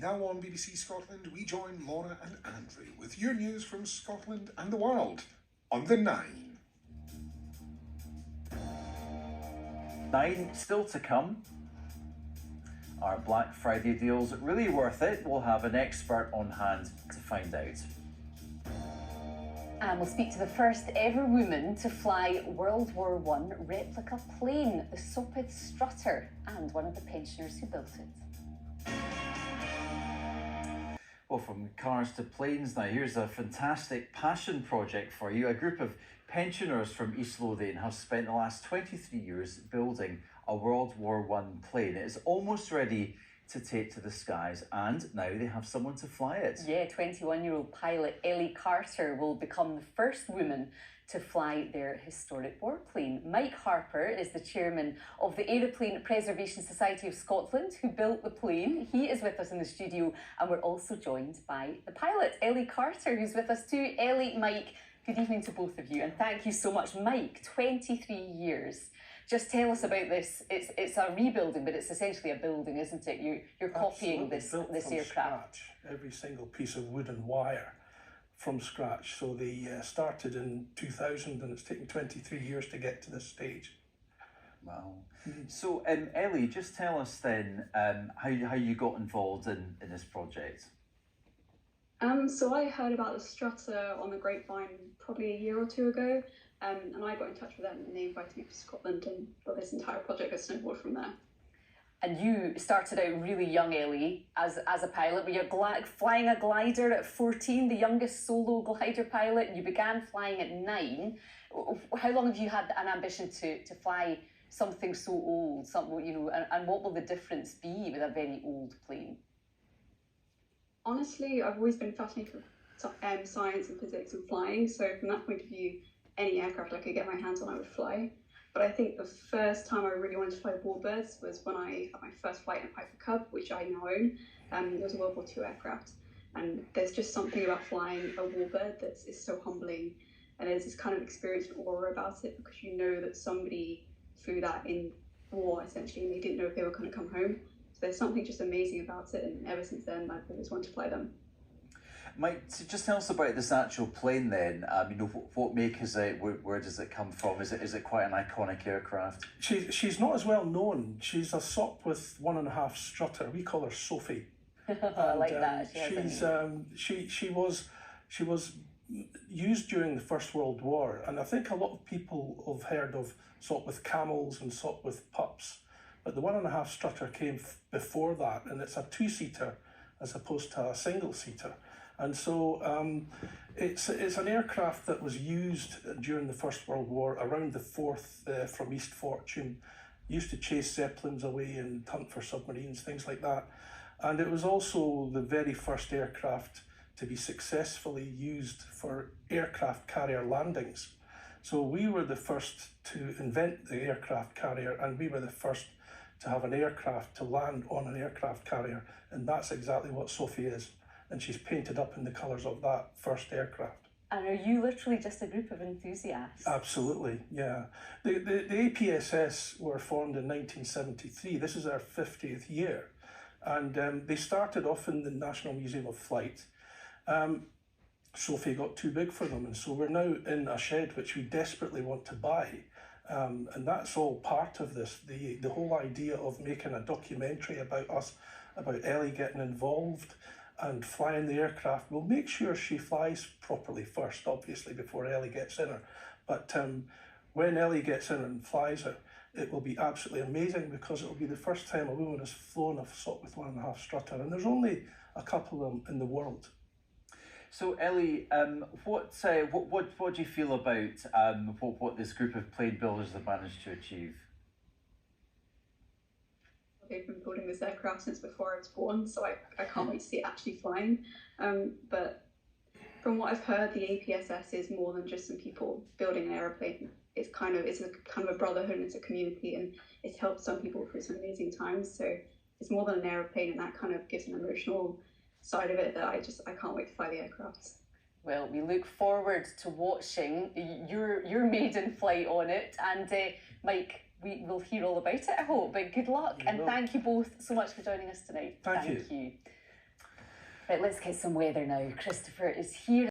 Now on BBC Scotland, we join Laura and Andrew with your news from Scotland and the world on the 9. 9 still to come. Are Black Friday deals really worth it? We'll have an expert on hand to find out. And we'll speak to the first ever woman to fly World War I replica plane, the Sopwith Strutter, and one of the pensioners who built it. Well, from cars to planes now, here's a fantastic passion project for you. A group of pensioners from East Lothian have spent the last 23 years building a World War I plane. It is almost ready to take to the skies, and now they have someone to fly it. Yeah, 21-year-old pilot Ellie Carter will become the first woman to fly their historic warplane. Mike Harper is the chairman of the Aeroplane Preservation Society of Scotland, who built the plane. He is with us in the studio, and we're also joined by the pilot, Ellie Carter, who's with us too. Ellie, Mike, good evening to both of you, and thank you so much. Mike, 23 years. Just tell us about this. It's a rebuilding, but it's essentially a building, isn't it? You're copying this aircraft. Scratch, every single piece of wood and wire from scratch. So they started in 2000, and it's taken 23 years to get to this stage. Wow. So, Ellie, just tell us then how you got involved in this project. So I heard about the strutter on the grapevine probably a year or two ago, and I got in touch with them, and they invited me up to Scotland, and well, this entire project has snowballed from there. And you started out really young, Ellie, as a pilot. Were you flying a glider at 14, the youngest solo glider pilot? You began flying at 9. How long have you had an ambition to fly something so old? And what will the difference be with a very old plane? Honestly, I've always been fascinated with science and physics and flying. So from that point of view, any aircraft I could get my hands on, I would fly. But I think the first time I really wanted to fly warbirds was when I had my first flight in a Piper Cub, which I now own. It was a World War II aircraft. And there's just something about flying a warbird that is so humbling. And there's this kind of experience and aura about it, because you know that somebody flew that in war, essentially, and they didn't know if they were going to come home. So there's something just amazing about it. And ever since then, I've always wanted to fly them. Mike, just tell us about this actual plane then. What make is it? Where does it come from? Is it quite an iconic aircraft? She's not as well known. She's a Sopwith 1.5 strutter. We call her Sophie. I like that. She was used during the First World War, and I think a lot of people have heard of Sopwith camels and Sopwith pups, but the 1.5 strutter came before that, and it's a 2-seater as opposed to a single-seater. And so it's an aircraft that was used during the First World War around the 4th from East Fortune, used to chase Zeppelins away and hunt for submarines, things like that. And it was also the very first aircraft to be successfully used for aircraft carrier landings. So we were the first to invent the aircraft carrier, and we were the first to have an aircraft to land on an aircraft carrier. And that's exactly what Sophie is. And she's painted up in the colours of that first aircraft. And are you literally just a group of enthusiasts? Absolutely, yeah. The APSS were formed in 1973. This is our 50th year. And they started off in the National Museum of Flight. Sophie got too big for them, and so we're now in a shed which we desperately want to buy. And that's all part of this, the whole idea of making a documentary about us, about Ellie getting involved and flying the aircraft. We'll make sure she flies properly first, obviously, before Ellie gets in her. But when Ellie gets in and flies it, it will be absolutely amazing, because it will be the first time a woman has flown a Sopwith 1.5 strutter, and there's only a couple of them in the world. So Ellie, what do you feel about what this group of plane builders have managed to achieve? They've been building this aircraft since before I was born, so I can't wait to see it actually flying. But from what I've heard, the APSS is more than just some people building an aeroplane. It's a kind of a brotherhood, and it's a community, and it's helped some people through some amazing times. So it's more than an aeroplane, and that kind of gives an emotional side of it that I can't wait to fly the aircraft. Well, we look forward to watching your maiden flight on it, and Mike, we will hear all about it, I hope, but good luck, and thank you both so much for joining us tonight. Thank you. Right, let's get some weather now. Christopher is here.